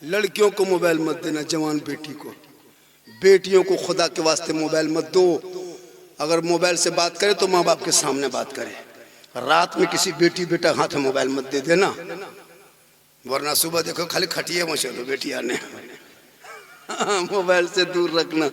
लड़कियों को मोबाइल मत देना, जवान बेटी को, बेटियों को खुदा के वास्ते मोबाइल मत दो। अगर मोबाइल से बात करे तो माँ बाप के सामने बात करे। रात में किसी बेटी बेटा हाथ में मोबाइल मत दे देना, वरना सुबह देखो खाली खटिए मचलो बेटिया ने। मोबाइल से दूर रखना।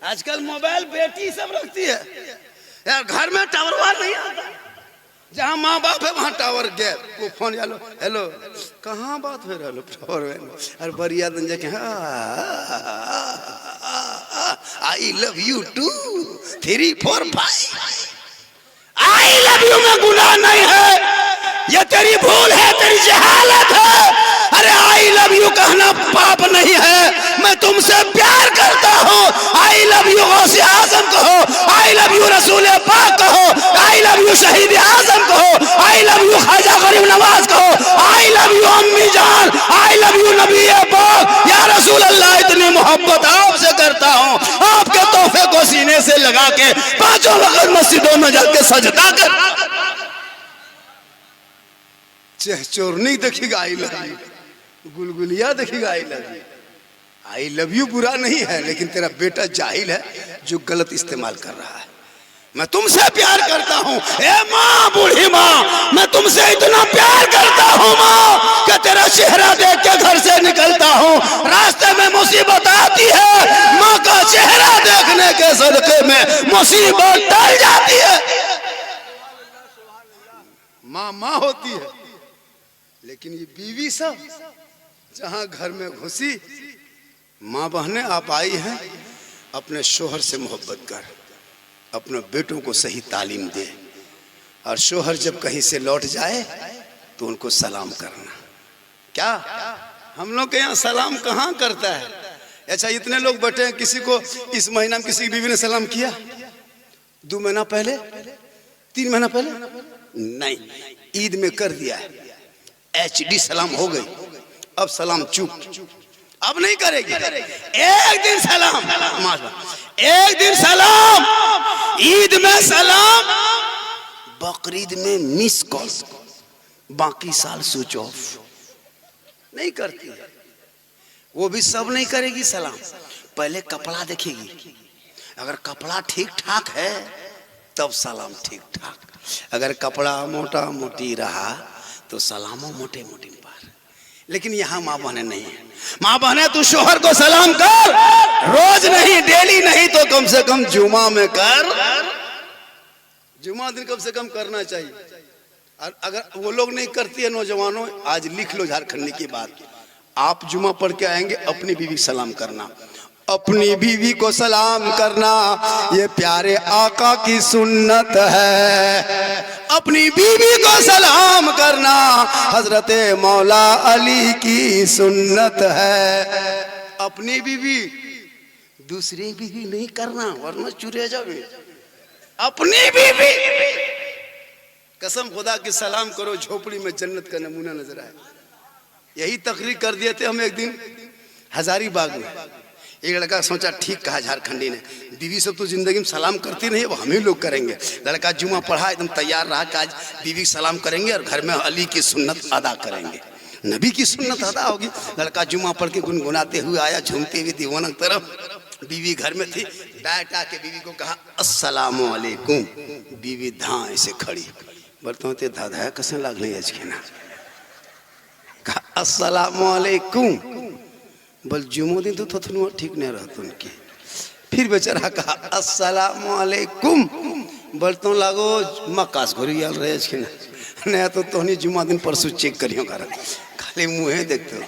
आजकल मोबाइल बेटी सब रखती है यार, घर में टावर नहीं आता, जहाँ माँ बाप है वहाँ टावर गया, वो फोन हेलो हेलो कहाँ बात हो रहा है टावर में, अरे बढ़िया दिन जाके I love you 2 3 4 5 I love you में गुनाह नहीं है, ये तेरी भूल है, तेरी जहालत है। अरे आई लव यू कहना पाप नहीं है, मैं तुमसे प्यार करता हूँ। आई लव यू गौसे आजम कहो, आई लव यू रसूल पाक कहो, आई लव यू शहीद आजम कहो, आई लव यू ख्वाजा गरीब नवाज कहो, आई लव यू अम्मी जान, आई लव यू नबी पाक। या रसूल अल्लाह, इतनी मोहब्बत आपसे करता हूँ, आपके तोहफे को सीने से लगा के 5 वक्त मस्जिदों में जाके सजदा कर। चोर नहीं देखेगा आई लव यू, गुलगुलिया देखेगा I love you. I love you बुरा नहीं है, लेकिन तेरा बेटा जाहिल है जो गलत इस्तेमाल कर रहा है। मैं तुमसे प्यार करता हूँ, ए माँ, बूढ़ी माँ, मैं तुमसे इतना प्यार करता हूँ माँ कि तेरा चेहरा देख के घर से निकलता हूँ, रास्ते में मुसीबत आती है, माँ का चेहरा देखने के सदके में मुसीबत टल जाती है। माँ माँ होती है, लेकिन ये बीवी सब जहां घर में घुसी, माँ बहनें आप आई हैं, अपने शोहर से मोहब्बत कर, अपने बेटों को सही तालीम दे, और शोहर जब कहीं से लौट जाए तो उनको सलाम करना। क्या हम लोग के यहाँ सलाम कहाँ करता है? अच्छा, इतने लोग बैठे हैं, किसी को इस महीना में किसी की बीवी ने सलाम किया? 2 महीना पहले, 3 महीना पहले नहीं, ईद में कर दिया है, HD सलाम हो गई, अब सलाम चूक, अब नहीं करेगी। एक दिन सलाम, एक दिन सलाम, ईद में सलाम, बकरीद में मिस कॉल, बाकी साल स्विच ऑफ। नहीं करती है वो भी, सब नहीं करेगी सलाम। पहले कपड़ा देखेगी, अगर कपड़ा ठीक ठाक है तब सलाम ठीक ठाक, अगर कपड़ा मोटा मोटी रहा तो सलामों मोटे मोटे पार। लेकिन यहाँ माँ बहने नहीं है। माँ बहने, तू शोहर को सलाम कर, रोज नहीं, डेली नहीं तो कम से कम जुमा में कर, जुमा दिन कम से कम करना चाहिए। और अगर वो लोग नहीं करती है, नौजवानों, आज लिख लो झारखंडी की बात, आप जुमा पढ़ के आएंगे, अपनी बीवी सलाम करना, अपनी बीवी को सलाम करना, ये प्यारे आका की सुन्नत है। अपनी बीवी को सलाम करना हजरत मौला अली की सुन्नत है। अपनी बीवी, दूसरी बीवी नहीं करना, वरना चुरे जाओगे। अपनी बीवी, कसम खुदा की सलाम करो, झोपड़ी में जन्नत का नमूना नजर आए। यही तकरीर कर दिए थे हम एक दिन हजारीबाग में। एक लड़का सोचा, ठीक कहा झारखंडी ने, बीवी सब तो जिंदगी में सलाम करती नहीं, वो हम ही लोग करेंगे। लड़का जुमा पढ़ा, एकदम तैयार रहा कि आज बीवी सलाम करेंगे और घर में अली की सुन्नत अदा करेंगे, नबी की सुन्नत अदा होगी। लड़का जुमा पढ़ के गुनगुनाते हुए आया, झूमते हुए दीवाना की तरफ। बीवी घर में थी, डायट आके बीवी को कहा अस्सलामु अलैकुम। बीवी धां ऐसे खड़ी, बर्तन ते धाधा कैसे लागले आज के ना, कहा अस्सलामु अलैकुम। बोल जुमो दिन तो थथनुआ ठीक नहीं रहता उनकी। फिर बेचारा कहा अस्सलामु अलैकुम। बोलतो लागो मकास घोरी याल रहे छे ना, तो तोहनी जुमा दिन परसों चेक करियो घर, खाली मुँह देखते हो।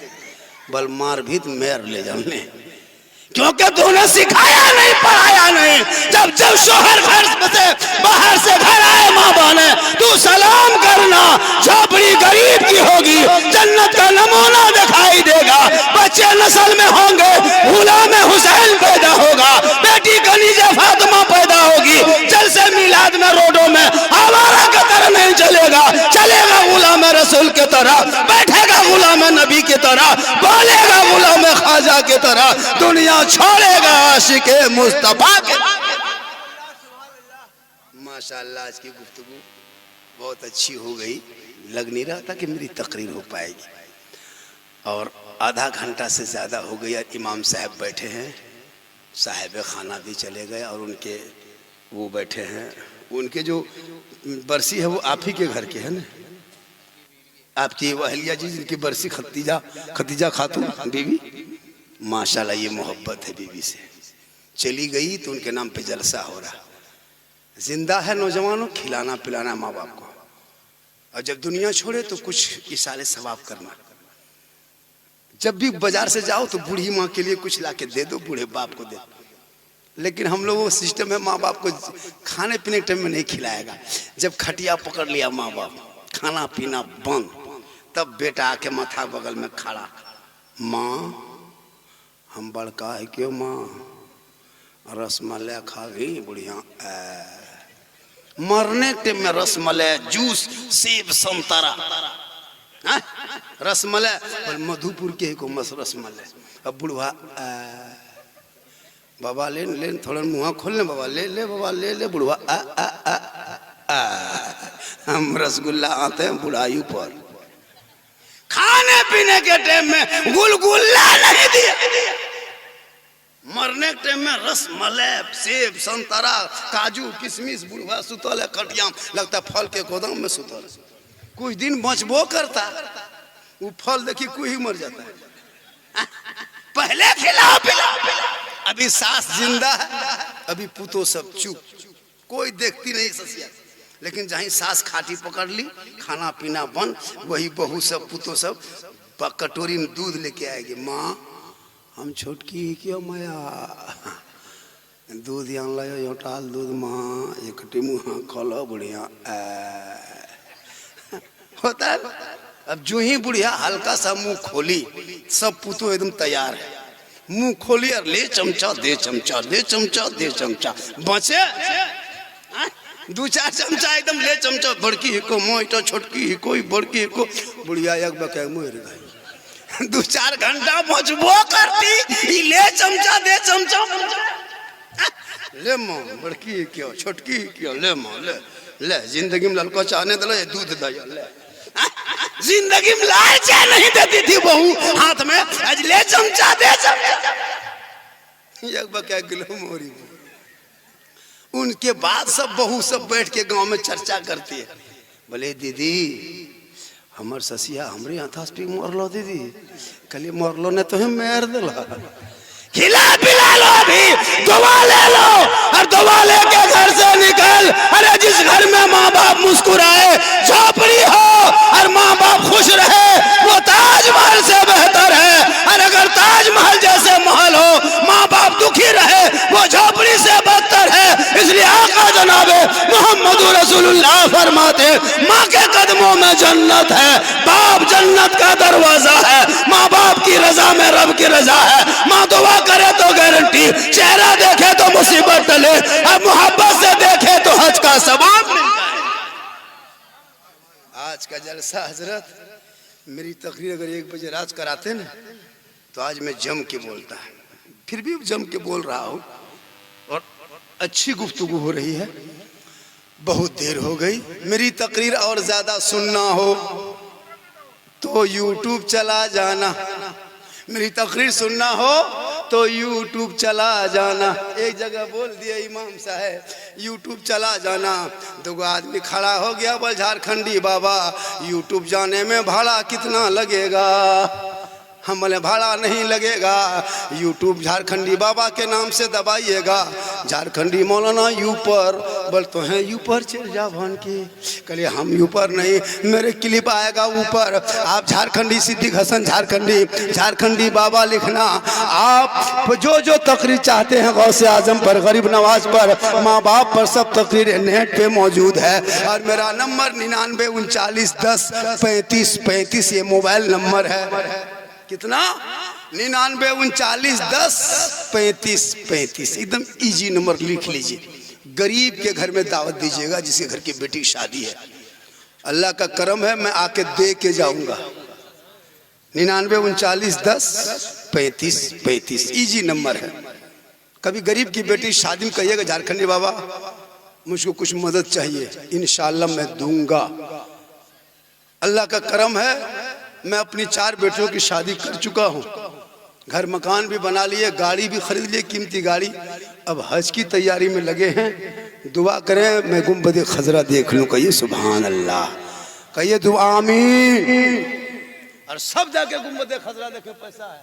बल मार भी तो मेर ले जाने, क्योंकि तूने सिखाया नहीं, पढ़ाया नहीं। जब जब शोहर घर से बाहर से घर आए, माँ बहने, तू सलाम करना। झोपड़ी गरीब की होगी, जन्नत का नमूना दिखाई देगा। बच्चे नस्ल में होंगे, गुलाम हुसैन पैदा होगा, बेटी खदीजा फातिमा पैदा होगी। जलसे मिलाद में रोडों में आवारा की तरह नहीं चलेगा, चलेगा गुलाम रसूल की तरह, बैठेगा गुलाम नबी की तरह, बोलेगा गुलाम ख्वाजा की तरह, दुनिया छोड़ेगा आशिके मुस्तफा के। माशाअल्लाह, आज की गुफ्तगू बहुत अच्छी हो गई। लग नहीं रहा था कि मेरी तकरीर हो पाएगी। और आधा घंटा से ज़्यादा हो गया, इमाम साहब बैठे हैं, साहिब खाना भी चले गए और उनके वो बैठे हैं। उनके जो बरसी है वो आप ही के घर के है ना, आपकी वहलिया जी जिनकी बरसी खतीजा खातून बीवी। माशाल्लाह ये मोहब्बत है बीवी से। चली गई तो उनके नाम पे जलसा हो रहा। जिंदा है नौजवानों, खिलाना पिलाना माँ बाप को, और जब दुनिया छोड़े तो कुछ इशारे सवाब करना। जब भी बाजार से जाओ तो बूढ़ी माँ के लिए कुछ लाके दे दो, बूढ़े बाप को दे दो। लेकिन हम लोग वो सिस्टम है, माँ बाप को खाने पीने के टाइम में नहीं खिलाएगा। जब खटिया पकड़ लिया माँ बाप, खाना पीना बंद, तब बेटा आके माथा बगल में खड़ा, माँ हम बड़का है क्यों माँ, रसमलाई खा गई बुढ़िया। मरने के टाइम में रसमलाई, जूस, सेब, संतरा, रसमलाई, मधुपुर के को मस रसमलाई। अब बुढ़वा बाबा ले ले, थोड़ा मुँह खोल ले बाबा, ले ले बाबा ले ले। बुढ़वा हम रसगुल्ला आते हैं बुढ़ाई पर। खाने पीने के टाइम में गुलगुल्ला नहीं दिया, मरने के टाइम में रसमलाई, सेब, संतरा, काजू, किशमिश। बुढ़वा सुतल है खटिया, लगता फल के गोदाम में सुतल। कुछ दिन बचबो करता, वो फल देखी कोई ही मर जाता है। पहले खिलाओ पिलाओ। अभी सास जिंदा है, अभी पुतो सब चुप, कोई देखती नहीं ससिया। लेकिन जहीं सास खाटी पकड़ ली, खाना पीना बंद, वही बहू सब पुतो सब कटोरी में दूध लेके आएगी। माँ हम छोटकी क्यों माया, दूध यहाँ लो योटाल दूध माँ, एक टिमुहा खोलो बुढ़िया होता है। अब जो ही बुढ़िया हल्का सा मुंह खोली, सब पुतो एकदम तैयार है। मुंह खोली और ले चमचा दे चमचा, ले चमचा दे चमचा, बचे दो चार चमचा एकदम ले चमचा। बड़की हिको मोइटा, छोटकी हिको बड़की हिको। बुढ़िया एक बके मोर गई। 2-4 घंटा बचबो करती, ले चमचा दे चमचा। ले माँ बड़की क्यों, छोटकी क्यों, ले माँ ले ले। जिंदगी में ललको चाहने दे, दूध दे ले। जिंदगी में लाल चाय नहीं देती थी बहू हाथ में, आज ले चमचा दे चमचा। एक बके किलो मोरी। उनके बाद सब बहू सब बैठ के गांव में चर्चा करती है। बोले दीदी हमार ससिया हमरे हाथ पे मरलो, दीदी कल मरलो ने तो हम मार दिला। खिला पिला लो, अभी दवा ले लो और दवा लेके घर से निकल। अरे जिस घर में माँ बाप मुस्कुराए, झोपड़ी हो और माँ बाप खुश रहे, वो ताजमहल से बेहतर है। और अगर ताजमहल जैसे महल हो, माँ बाप दुखी रहे, वो झोपड़ी से बदतर है। इसलिए आका जनाबे मोहम्मद रसूलुल्लाह फरमाते, माँ के कदमों में जन्नत है, बाप जन्नत का दरवाजा है। माँ बाप की रजा में रब की रजा है। माँ दुआ करे तो गारंटी, चेहरा देखे तो मुसीबत टले, और मोहब्बत से देखे तो हज का सवाब मिल जाए। आज का जलसा हजरत, मेरी तकरीर अगर 1 बजे रात कराते ना तो आज मैं जम के बोलता है, फिर भी जम के बोल रहा हूँ और अच्छी गुफ्तगू हो रही है। बहुत देर हो गई। मेरी तकरीर और ज्यादा सुनना हो तो YouTube चला जाना, मेरी तकरीर सुनना हो तो YouTube चला जाना। एक जगह बोल दिया इमाम साहब, YouTube चला जाना। 2 आदमी खड़ा हो गया, बोल झारखंडी बाबा YouTube जाने में भाड़ा कितना लगेगा। हम बोले भाड़ा नहीं लगेगा, यूट्यूब झारखंडी बाबा के नाम से दबाइएगा। झारखंडी मौलाना यू पर, बोल तो हैं यू पर चल जा भान की। कहिए हम यू पर नहीं, मेरे क्लिप आएगा ऊपर। आप झारखंडी सिद्दीक हसन झारखंडी बाबा लिखना। आप जो तकरीर चाहते हैं गौसे आजम पर, गरीब नवाज पर, माँ बाप पर, सब तकरीर नेट पे मौजूद है। और मेरा नंबर 99 39 10 35 35 ये मोबाइल नंबर है। कितना? 99 39 10 35 35। एकदम इजी नंबर लिख लीजिए। गरीब के घर में दावत दीजिएगा जिसके घर की बेटी की शादी है। अल्लाह का करम है, मैं आके दे के जाऊंगा। 99 39 10 35 35 इजी नंबर है। कभी गरीब की बेटी शादी में कहिएगा झारखंडी बाबा मुझको कुछ मदद चाहिए, इंशाअल्लाह मैं दूंगा। अल्लाह का करम है, मैं अपनी 4 बेटियों की शादी कर चुका हूँ, घर मकान भी बना लिए, गाड़ी भी खरीद लिए, कीमती गाड़ी। अब हज की तैयारी में लगे हैं। दुआ करें मैं गुंबद खजरा देख लूँ। कहिए सुभान अल्लाह, कहिए दुआ आमीन। और सब जाके गुंबद खजरा देखे। पैसा है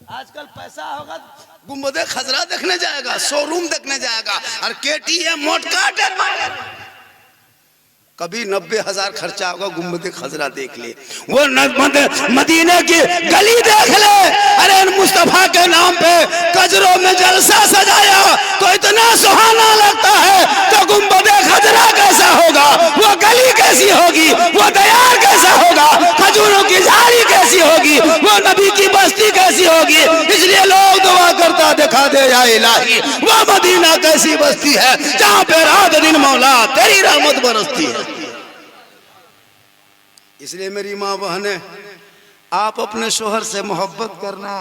आजकल, पैसा होगा गुंबद खजरा देखने जाएगा, शोरूम देखने जाएगा, और KTM मोटका कभी 90,000 खर्चा होगा, गुंबद खजरा देख ले, वो मदीने की गली देख ले। अरे मुस्तफा के नाम पे कजरों में जलसा सजाया तो इतना सुहाना लगता है, तो गुंबद खजरा कैसा होगा, वो गली कैसी होगी, वो दयार कैसा होगा, खजूरों की झाड़ी कैसी होगी, वो नबी की बस्ती कैसी होगी। इसलिए लोग दुआ करता दिखा दे या इलाही, वो मदीना कैसी बस्ती है जहाँ पे रात दिन मौला तेरी रहमत बरसती है। इसलिए मेरी माँ बहनें, आप अपने शोहर से मोहब्बत करना।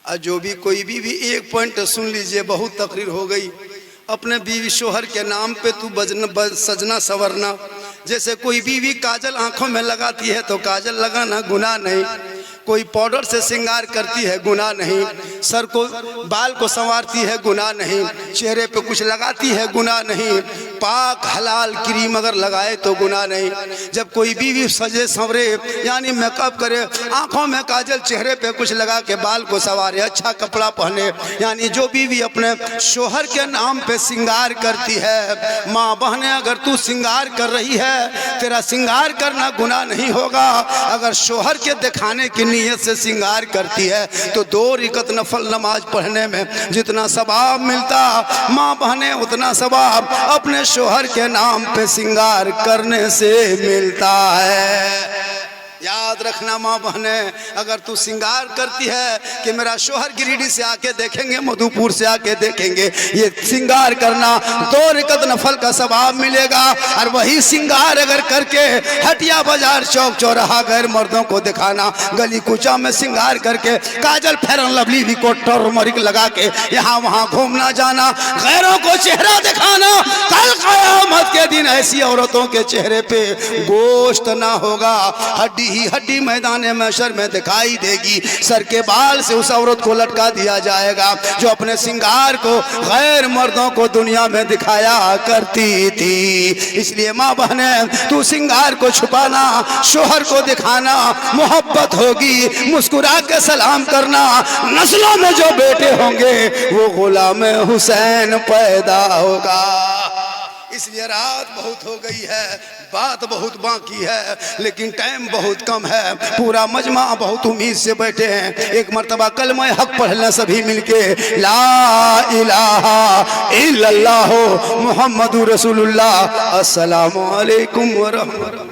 और जो भी कोई भी एक पॉइंट सुन लीजिए, बहुत तकरीर हो गई। अपने बीवी शोहर के नाम पे तू सजना संवरना। जैसे कोई बीवी काजल आंखों में लगाती है तो काजल लगाना गुनाह नहीं, कोई पाउडर से श्रृंगार करती है गुनाह नहीं, सर को बाल को संवारती है गुनाह नहीं, चेहरे पे कुछ लगाती है गुनाह नहीं, पाक हलाल क्रीम अगर लगाए तो गुनाह नहीं। जब कोई बीवी सजे संवरे यानी मेकअप करे, आंखों में काजल, चेहरे पे कुछ लगा के बाल को संवारे, अच्छा कपड़ा पहने, यानी जो बीवी अपने शोहर के नाम पे श्रृंगार करती है। माँ बहने, अगर तू श्रृंगार कर रही है, तेरा श्रृंगार करना गुनाह नहीं होगा। अगर शोहर के दिखाने की नीयत से श्रृंगार करती है तो 2 रकात नफल नमाज पढ़ने में जितना सवाब मिलता, माँ बहने उतना सवाब अपने शोहर के नाम पे श्रृंगार करने से मिलता है। याद रखना माँ बहने, अगर तू श्रृंगार करती है कि मेरा शोहर गिरिडीह से आके देखेंगे, मधुपुर से आके देखेंगे, ये श्रृंगार करना 2 रकात नफल का सवाब मिलेगा। और वही श्रृंगार अगर करके हटिया बाजार चौक चौराहा गैर मर्दों को दिखाना, गली कूचा में श्रृंगार करके काजल फेरन लवली विकोट टर्मरिक लगा के यहाँ वहाँ घूमना जाना, गैरों को चेहरा दिखाना, कल क़यामत के दिन ऐसी औरतों के चेहरे पे गोश्त ना होगा, हड्डी ही हड्डी मैदान महशर में दिखाई देगी। सर के बाल से उस औरत को लटका दिया जाएगा जो अपने श्रृंगार को गैर मर्दों को दुनिया में दिखाया करती थी। इसलिए माँ बहने, तू श्रृंगार को छुपाना, शोहर को दिखाना, मोहब्बत होगी, मुस्कुरा के सलाम करना। नस्लों में जो बेटे होंगे वो गुलाम हुसैन पैदा होगा। इसलिए रात बहुत हो गई है, बात बहुत बाकी है, लेकिन टाइम बहुत कम है। पूरा मजमा बहुत उम्मीद से बैठे हैं। एक मर्तबा कलमा हक पढ़ना सभी मिलके, ला इलाहा इल्लल्लाह मुहम्मदुर रसूलुल्लाह, अस्सलामु अलैकुम व रहमतुल्लाह।